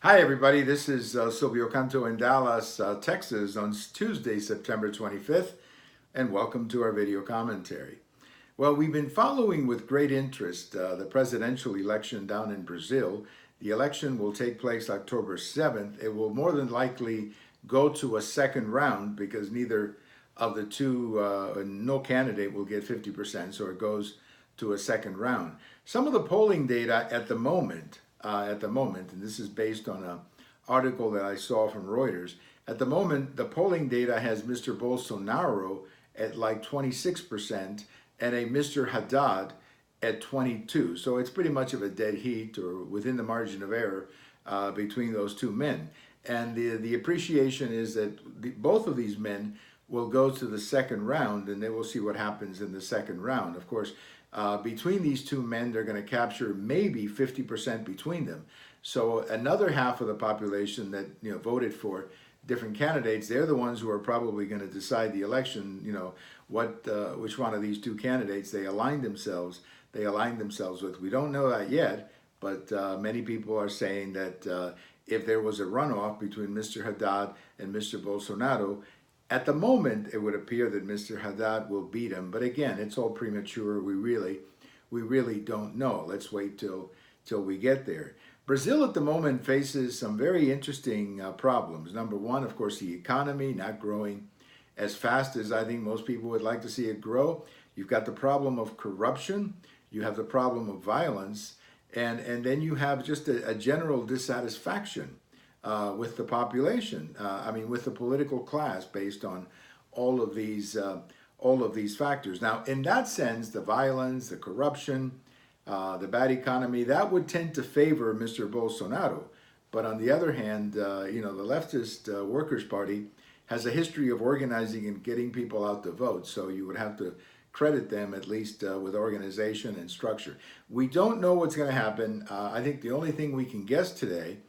Hi, everybody. This is Silvio Canto in Dallas, Texas on Tuesday, September 25th, and welcome to our video commentary. Well, we've been following with great interest the presidential election down in Brazil. The election will take place October 7th. It will more than likely go to a second round because neither of the two, no candidate will get 50%, so it goes to a second round. Some of the polling data at the moment, and this is based on an article that I saw from Reuters, at the moment, the polling data has Mr. Bolsonaro at like 26% and a Mr. Haddad at 22. So it's pretty much of a dead heat or within the margin of error between those two men. And the appreciation is that both of these men will go to the second round, and then we'll see what happens in the second round. Of course, between these two men, they're going to capture maybe 50% between them. So another half of the population that voted for different candidates, they're the ones who are probably going to decide the election. Which one of these two candidates they align themselves with. We don't know that yet, but many people are saying that if there was a runoff between Mr. Haddad and Mr. Bolsonaro, at the moment, it would appear that Mr. Haddad will beat him, but again, it's all premature. We really don't know. Let's wait till we get there. Brazil at the moment faces some very interesting problems. Number one, of course, the economy not growing as fast as I think most people would like to see it grow. You've got the problem of corruption. You have the problem of violence, and then you have just a general dissatisfaction with the population. With the political class, based on all of these factors. Now, in that sense, the violence, the corruption, the bad economy, that would tend to favor Mr. Bolsonaro. But on the other hand, the leftist Workers' Party has a history of organizing and getting people out to vote. So you would have to credit them at least with organization and structure. We don't know what's going to happen. I think the only thing we can guess today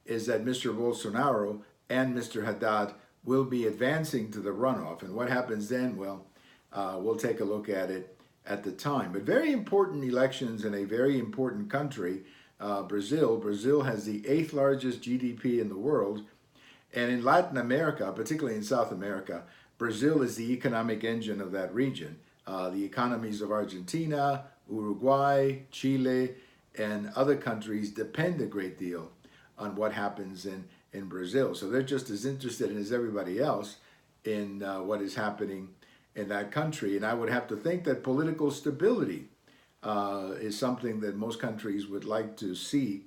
is that Mr. Bolsonaro and Mr. Haddad will be advancing to the runoff. And what happens then? Well, we'll take a look at it at the time. But very important elections in a very important country, Brazil. Brazil has the 8th largest GDP in the world. And in Latin America, particularly in South America, Brazil is the economic engine of that region. The economies of Argentina, Uruguay, Chile, and other countries depend a great deal on what happens in Brazil. So they're just as interested as everybody else in what is happening in that country. And I would have to think that political stability is something that most countries would like to see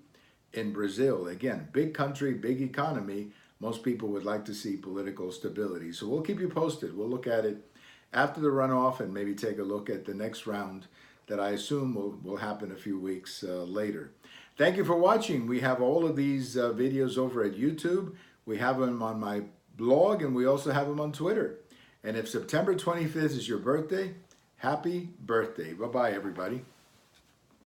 in Brazil. Again, big country, big economy. Most people would like to see political stability. So we'll keep you posted. We'll look at it after the runoff and maybe take a look at the next round that I assume will happen a few weeks later. Thank you for watching. We have all of these videos over at YouTube. We have them on my blog, and we also have them on Twitter. And if September 25th is your birthday, happy birthday. Bye-bye, everybody.